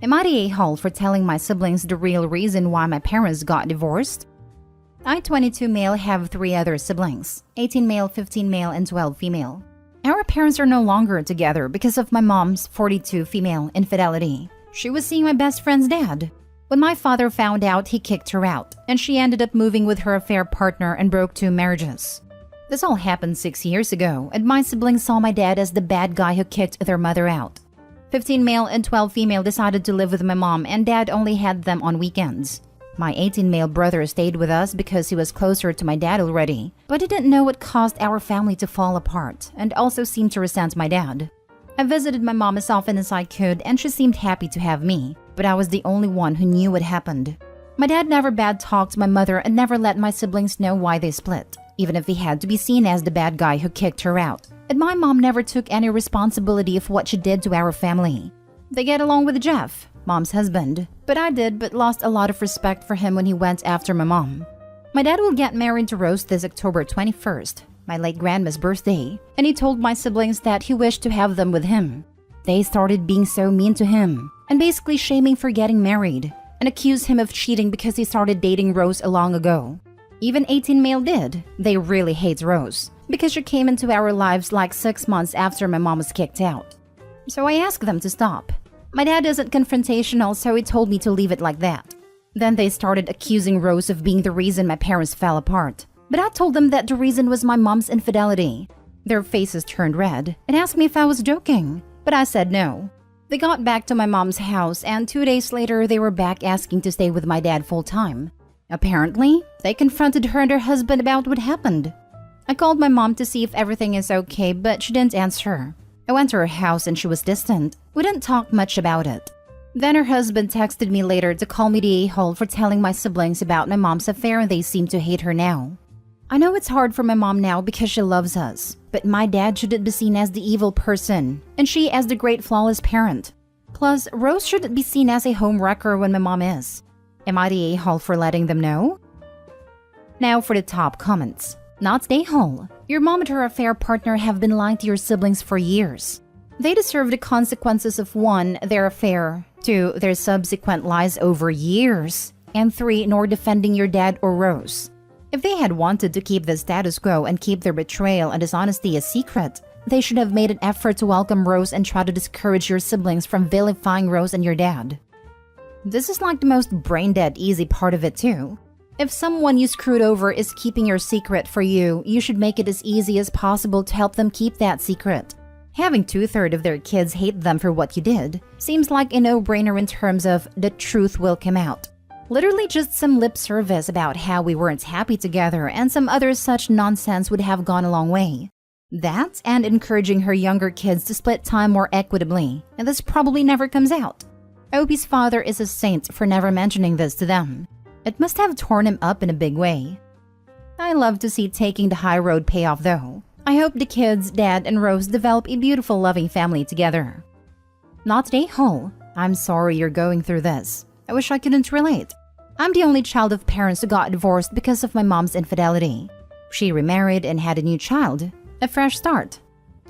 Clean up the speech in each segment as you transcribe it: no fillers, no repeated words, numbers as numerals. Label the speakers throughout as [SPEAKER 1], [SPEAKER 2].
[SPEAKER 1] Am I the a-hole for telling my siblings the real reason why my parents got divorced? I, 22 male, have 3 other siblings, 18 male, 15 male, and 12 female. Our parents are no longer together because of my mom's 42 female infidelity. She was seeing my best friend's dad. When my father found out, he kicked her out, and she ended up moving with her affair partner and broke 2 marriages. This all happened 6 years ago, and my siblings saw my dad as the bad guy who kicked their mother out. 15 male and 12 female decided to live with my mom, and dad only had them on weekends. My 18 male brother stayed with us because he was closer to my dad already, but he didn't know what caused our family to fall apart, and also seemed to resent my dad. I visited my mom as often as I could, and she seemed happy to have me, but I was the only one who knew what happened. My dad never bad-talked my mother and never let my siblings know why they split, even if he had to be seen as the bad guy who kicked her out. And my mom never took any responsibility of what she did to our family. They get along with Jeff, mom's husband, but I did but lost a lot of respect for him when he went after my mom. My dad will get married to Rose this October 21st, my late grandma's birthday, and he told my siblings that he wished to have them with him. They started being so mean to him, and basically shaming for getting married, and accused him of cheating because he started dating Rose long ago. Even 18 male did. They really hate Rose, because she came into our lives like 6 months after my mom was kicked out. So I asked them to stop. My dad isn't confrontational, so he told me to leave it like that. Then they started accusing Rose of being the reason my parents fell apart. But I told them that the reason was my mom's infidelity. Their faces turned red and asked me if I was joking, but I said no. They got back to my mom's house, and 2 days later they were back asking to stay with my dad full-time. Apparently, they confronted her and her husband about what happened. I called my mom to see if everything is okay, but she didn't answer. I went to her house and she was distant. We didn't talk much about it. Then her husband texted me later to call me the a-hole for telling my siblings about my mom's affair, and they seem to hate her now. I know it's hard for my mom now because she loves us, but my dad shouldn't be seen as the evil person, and she as the great flawless parent. Plus, Rose shouldn't be seen as a home wrecker when my mom is. Am I the a-hole for letting them know? Now for the top comments. Not the a-hole. Your mom and her affair partner have been lying to your siblings for years. They deserve the consequences of 1, their affair, 2, their subsequent lies over years, and 3, nor defending your dad or Rose. If they had wanted to keep the status quo and keep their betrayal and dishonesty a secret, they should have made an effort to welcome Rose and try to discourage your siblings from vilifying Rose and your dad. This is like the most brain-dead easy part of it too. If someone you screwed over is keeping your secret for you, you should make it as easy as possible to help them keep that secret. Having 2/3 of their kids hate them for what you did seems like a no-brainer in terms of the truth will come out. Literally just some lip service about how we weren't happy together and some other such nonsense would have gone a long way. That and encouraging her younger kids to split time more equitably, and this probably never comes out. Opie's father is a saint for never mentioning this to them. It must have torn him up in a big way. I love to see taking the high road pay off though. I hope the kids, dad, and Rose develop a beautiful loving family together. Not a hole. I'm sorry you're going through this. I wish I couldn't relate. I'm the only child of parents who got divorced because of my mom's infidelity. She remarried and had a new child. A fresh start.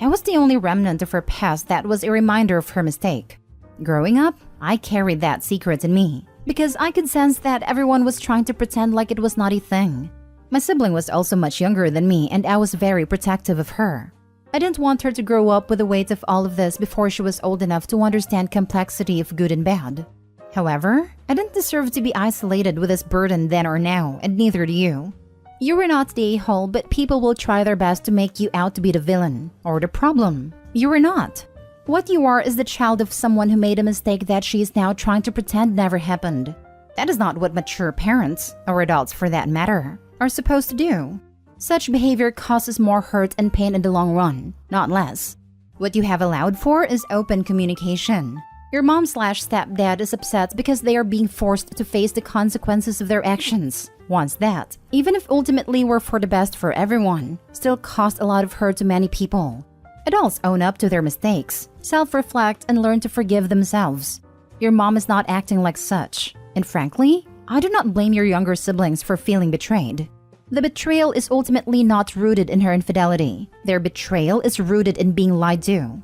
[SPEAKER 1] I was the only remnant of her past that was a reminder of her mistake. Growing up, I carried that secret in me because I could sense that everyone was trying to pretend like it was not a thing. My sibling was also much younger than me, and I was very protective of her. I didn't want her to grow up with the weight of all of this before she was old enough to understand complexity of good and bad. However, I didn't deserve to be isolated with this burden then or now, and neither do you. You were not the a-hole, but people will try their best to make you out to be the villain or the problem. You were not. What you are is the child of someone who made a mistake that she is now trying to pretend never happened. That is not what mature parents, or adults for that matter, are supposed to do. Such behavior causes more hurt and pain in the long run, not less. What you have allowed for is open communication. Your mom/stepdad is upset because they are being forced to face the consequences of their actions. Once that, even if ultimately were for the best for everyone, still caused a lot of hurt to many people. Adults own up to their mistakes, self-reflect, and learn to forgive themselves. Your mom is not acting like such. And frankly, I do not blame your younger siblings for feeling betrayed. The betrayal is ultimately not rooted in her infidelity. Their betrayal is rooted in being lied to.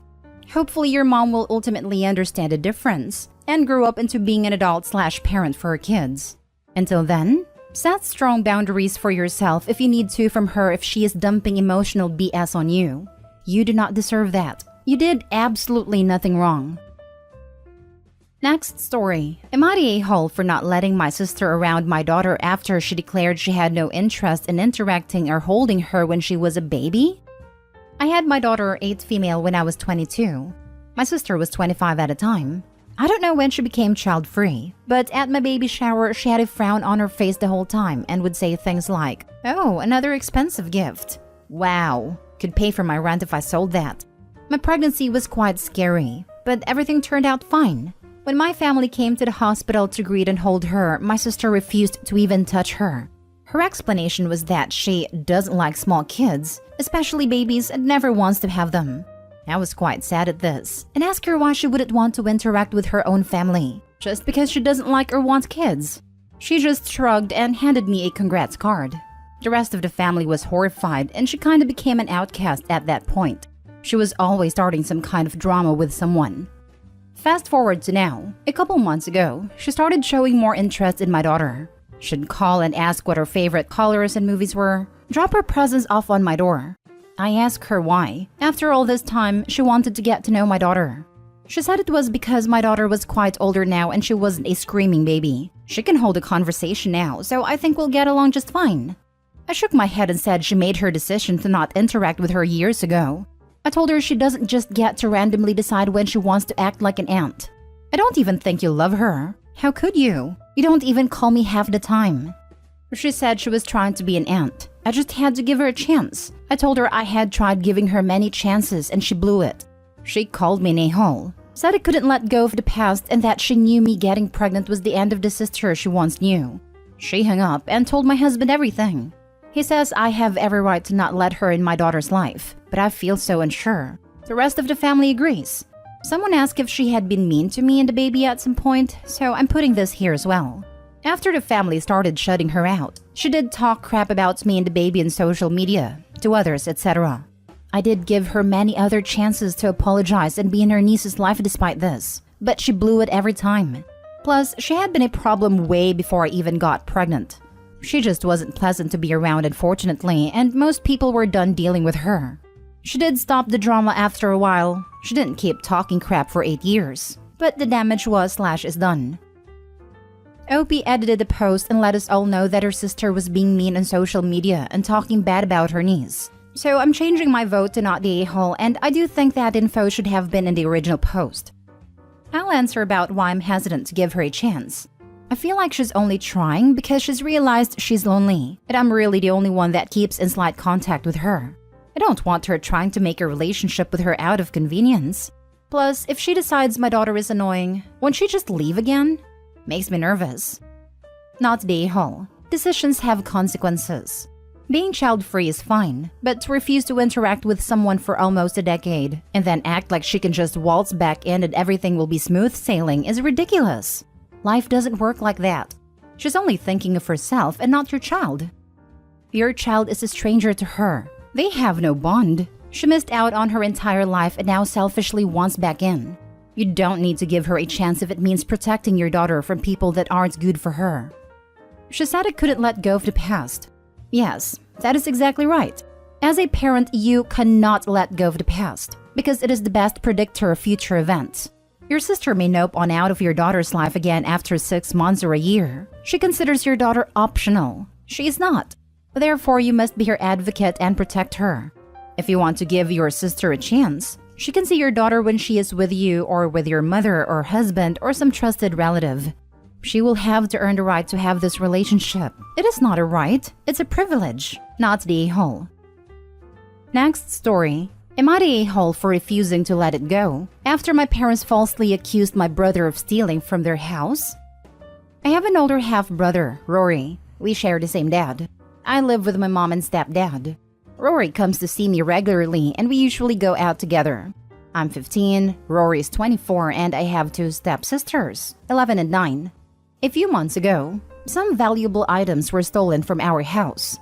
[SPEAKER 1] Hopefully your mom will ultimately understand the difference and grew up into being an adult/parent for her kids. Until then, set strong boundaries for yourself if you need to from her if she is dumping emotional BS on you. You do not deserve that. You did absolutely nothing wrong. Next story. Am I the a-hole for not letting my sister around my daughter after she declared she had no interest in interacting or holding her when she was a baby? I had my daughter 8 female when I was 22. My sister was 25 at the time. I don't know when she became child-free, but at my baby shower, she had a frown on her face the whole time and would say things like, "Oh, another expensive gift. Wow, could pay for my rent if I sold that." My pregnancy was quite scary, but everything turned out fine. When my family came to the hospital to greet and hold her, my sister refused to even touch her. Her explanation was that she doesn't like small kids, especially babies, and never wants to have them. I was quite sad at this and asked her why she wouldn't want to interact with her own family, just because she doesn't like or want kids. She just shrugged and handed me a congrats card. The rest of the family was horrified and she kind of became an outcast at that point. She was always starting some kind of drama with someone. Fast forward to now. A couple months ago, she started showing more interest in my daughter. She'd call and ask what her favorite colors and movies were, drop her presents off on my door. I asked her why. After all this time, she wanted to get to know my daughter. She said it was because my daughter was quite older now and she wasn't a screaming baby. She can hold a conversation now, so I think we'll get along just fine. I shook my head and said she made her decision to not interact with her years ago. I told her she doesn't just get to randomly decide when she wants to act like an aunt. I don't even think you love her. How could you? You don't even call me half the time. She said she was trying to be an aunt. I just had to give her a chance. I told her I had tried giving her many chances and she blew it. She called me an a-hole, said I couldn't let go of the past and that she knew me getting pregnant was the end of the sister she once knew. She hung up and told my husband everything. He says I have every right to not let her in my daughter's life, but I feel so unsure. The rest of the family agrees. Someone asked if she had been mean to me and the baby at some point, so I'm putting this here as well. After the family started shutting her out, she did talk crap about me and the baby in social media, to others, etc. I did give her many other chances to apologize and be in her niece's life despite this, but she blew it every time. Plus, she had been a problem way before I even got pregnant. She just wasn't pleasant to be around, unfortunately, and most people were done dealing with her. She did stop the drama after a while. She didn't keep talking crap for 8 years, but the damage was/is done. Opie edited the post and let us all know that her sister was being mean on social media and talking bad about her niece. So I'm changing my vote to not the a-hole, and I do think that info should have been in the original post. I'll answer about why I'm hesitant to give her a chance. I feel like she's only trying because she's realized she's lonely, and I'm really the only one that keeps in slight contact with her. I don't want her trying to make a relationship with her out of convenience. Plus, if she decides my daughter is annoying, won't she just leave again? Makes me nervous. Not the a-hole. Decisions have consequences. Being child-free is fine, but to refuse to interact with someone for almost a decade and then act like she can just waltz back in and everything will be smooth sailing is ridiculous. Life doesn't work like that. She's only thinking of herself and not your child. Your child is a stranger to her. They have no bond. She missed out on her entire life and now selfishly wants back in. You don't need to give her a chance if it means protecting your daughter from people that aren't good for her. She said I couldn't let go of the past. Yes, that is exactly right. As a parent, you cannot let go of the past because it is the best predictor of future events. Your sister may nope on out of your daughter's life again after 6 months or a year. She considers your daughter optional. She is not. Therefore, you must be her advocate and protect her. If you want to give your sister a chance, she can see your daughter when she is with you or with your mother or husband or some trusted relative. She will have to earn the right to have this relationship. It is not a right, it's a privilege, not the a-hole. Next story. Am I the a-hole for refusing to let it go after my parents falsely accused my brother of stealing from their house? I have an older half-brother, Rory. We share the same dad. I live with my mom and stepdad. Rory comes to see me regularly and we usually go out together. I'm 15, Rory is 24, and I have 2 stepsisters, 11 and 9. A few months ago, some valuable items were stolen from our house.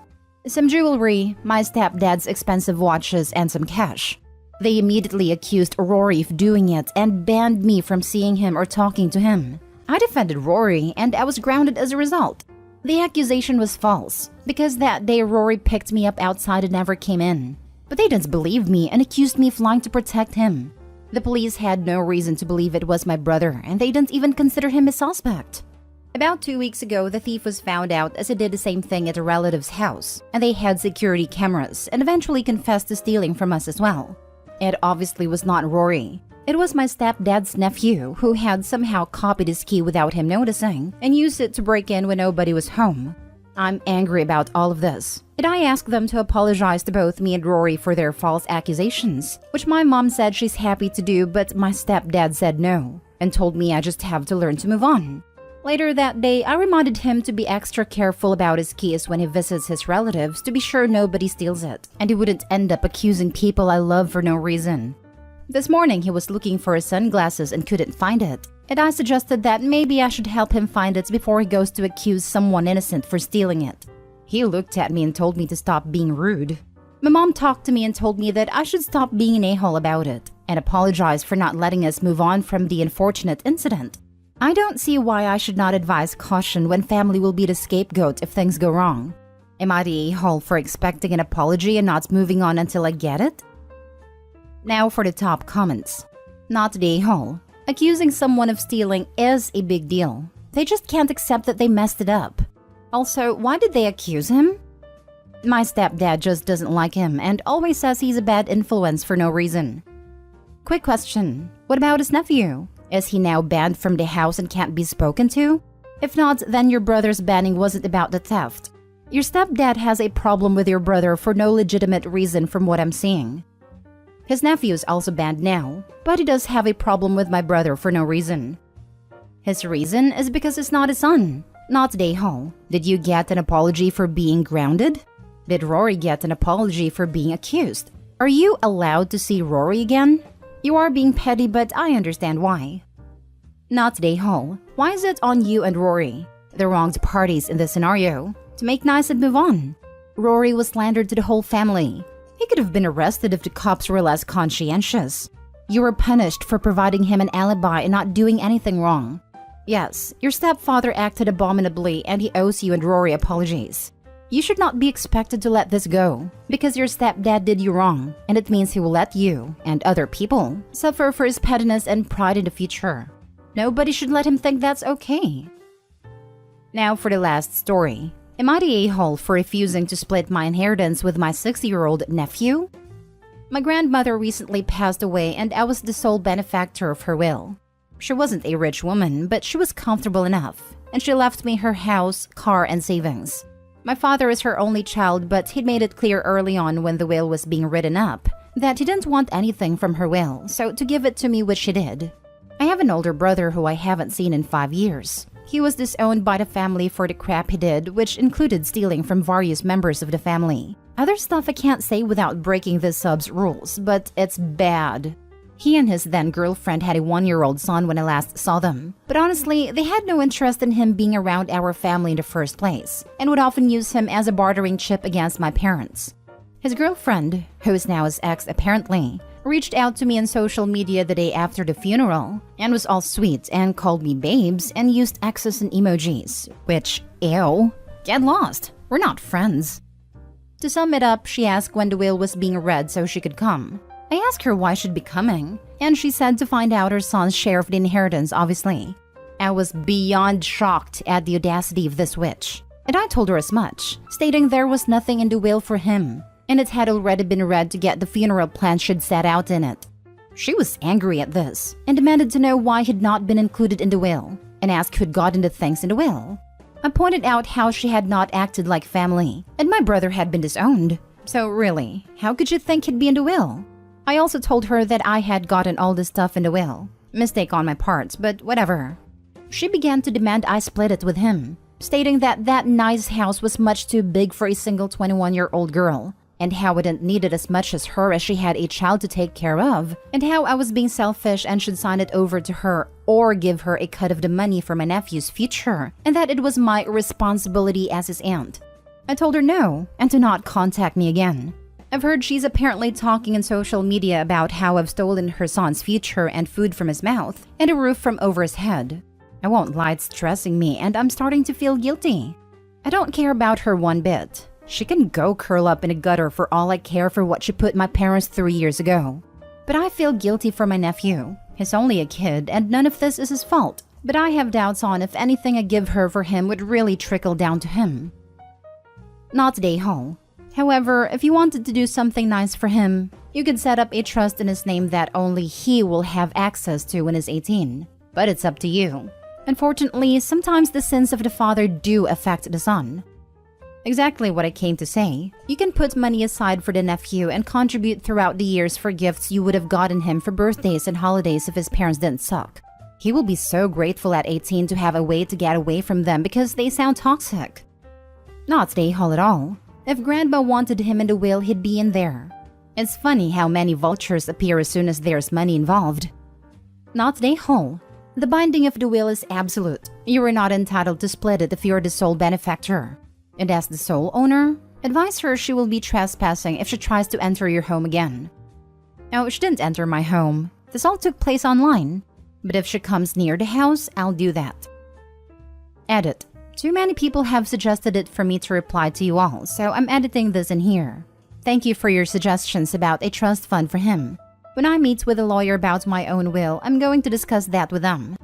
[SPEAKER 1] Some jewelry, my stepdad's expensive watches, and some cash. They immediately accused Rory of doing it and banned me from seeing him or talking to him. I defended Rory and I was grounded as a result. The accusation was false because that day Rory picked me up outside and never came in. But they didn't believe me and accused me of lying to protect him. The police had no reason to believe it was my brother and they didn't even consider him a suspect. About 2 weeks ago, the thief was found out as he did the same thing at a relative's house, and they had security cameras and eventually confessed to stealing from us as well. It obviously was not Rory. It was my stepdad's nephew who had somehow copied his key without him noticing and used it to break in when nobody was home. I'm angry about all of this, and I asked them to apologize to both me and Rory for their false accusations, which my mom said she's happy to do, but my stepdad said no and told me I just have to learn to move on. Later that day, I reminded him to be extra careful about his keys when he visits his relatives to be sure nobody steals it, and he wouldn't end up accusing people I love for no reason. This morning, he was looking for his sunglasses and couldn't find it, and I suggested that maybe I should help him find it before he goes to accuse someone innocent for stealing it. He looked at me and told me to stop being rude. My mom talked to me and told me that I should stop being an a-hole about it and apologize for not letting us move on from the unfortunate incident. I don't see why I should not advise caution when family will be the scapegoat if things go wrong. Am I the a-hole for expecting an apology and not moving on until I get it? Now for the top comments. Not the a-hole. Accusing someone of stealing is a big deal. They just can't accept that they messed it up. Also, why did they accuse him? My stepdad just doesn't like him and always says he's a bad influence for no reason. Quick question. What about his nephew? Is he now banned from the house and can't be spoken to? If not, then your brother's banning wasn't about the theft. Your stepdad has a problem with your brother for no legitimate reason from what I'm seeing. His nephew is also banned now, but he does have a problem with my brother for no reason. His reason is because he's not his son. Not the a-hole. Did you get an apology for being grounded? Did Rory get an apology for being accused? Are you allowed to see Rory again? You are being petty, but I understand why. Not the a-hole. Why is it on you and Rory, the wronged parties in this scenario, to make nice and move on? Rory was slandered to the whole family. He could have been arrested if the cops were less conscientious. You were punished for providing him an alibi and not doing anything wrong. Yes, your stepfather acted abominably and he owes you and Rory apologies. You should not be expected to let this go, because your stepdad did you wrong, and it means he will let you, and other people, suffer for his pettiness and pride in the future. Nobody should let him think that's okay. Now for the last story. Am I the a-hole for refusing to split my inheritance with my 60-year-old nephew? My grandmother recently passed away and I was the sole benefactor of her will. She wasn't a rich woman, but she was comfortable enough, and she left me her house, car, and savings. My father is her only child, but he'd made it clear early on when the will was being written up that he didn't want anything from her will, so to give it to me, which he did. I have an older brother who I haven't seen in 5 years. He was disowned by the family for the crap he did, which included stealing from various members of the family. Other stuff I can't say without breaking the sub's rules, but it's bad. He and his then-girlfriend had a 1-year-old son when I last saw them. But honestly, they had no interest in him being around our family in the first place, and would often use him as a bartering chip against my parents. His girlfriend, who is now his ex apparently, reached out to me on social media the day after the funeral, and was all sweet and called me babes and used X's and emojis, which, ew, get lost, we're not friends. To sum it up, she asked when the will was being read so she could come. I asked her why she'd be coming, and she said to find out her son's share of the inheritance, obviously. I was beyond shocked at the audacity of this witch, and I told her as much, stating there was nothing in the will for him, and it had already been read to get the funeral plan she'd set out in it. She was angry at this, and demanded to know why he'd not been included in the will, and asked who'd gotten the things in the will. I pointed out how she had not acted like family, and my brother had been disowned. So really, how could you think he'd be in the will? I also told her that I had gotten all the stuff in the will. Mistake on my part, but whatever. She began to demand I split it with him, stating that that nice house was much too big for a single 21-year-old girl, and how I didn't need it as much as her as she had a child to take care of, and how I was being selfish and should sign it over to her or give her a cut of the money for my nephew's future, and that it was my responsibility as his aunt. I told her no, and to not contact me again. I've heard she's apparently talking in social media about how I've stolen her son's future and food from his mouth and a roof from over his head. I won't lie, it's stressing me and I'm starting to feel guilty. I don't care about her one bit. She can go curl up in a gutter for all I care for what she put my parents through years ago. But I feel guilty for my nephew. He's only a kid and none of this is his fault. But I have doubts on if anything I give her for him would really trickle down to him. Not today, Hall. However, if you wanted to do something nice for him, you could set up a trust in his name that only he will have access to when he's 18. But it's up to you. Unfortunately, sometimes the sins of the father do affect the son. Exactly what I came to say. You can put money aside for the nephew and contribute throughout the years for gifts you would have gotten him for birthdays and holidays if his parents didn't suck. He will be so grateful at 18 to have a way to get away from them because they sound toxic. Not today, Hall, at all. If Grandma wanted him in the will, he'd be in there. It's funny how many vultures appear as soon as there's money involved. Not today, Hall. The binding of the will is absolute. You are not entitled to split it if you're the sole benefactor. And as the sole owner, advise her she will be trespassing if she tries to enter your home again. Now, she didn't enter my home. This all took place online. But if she comes near the house, I'll do that. Edit. Too many people have suggested it for me to reply to you all, so I'm editing this in here. Thank you for your suggestions about a trust fund for him. When I meet with a lawyer about my own will, I'm going to discuss that with them.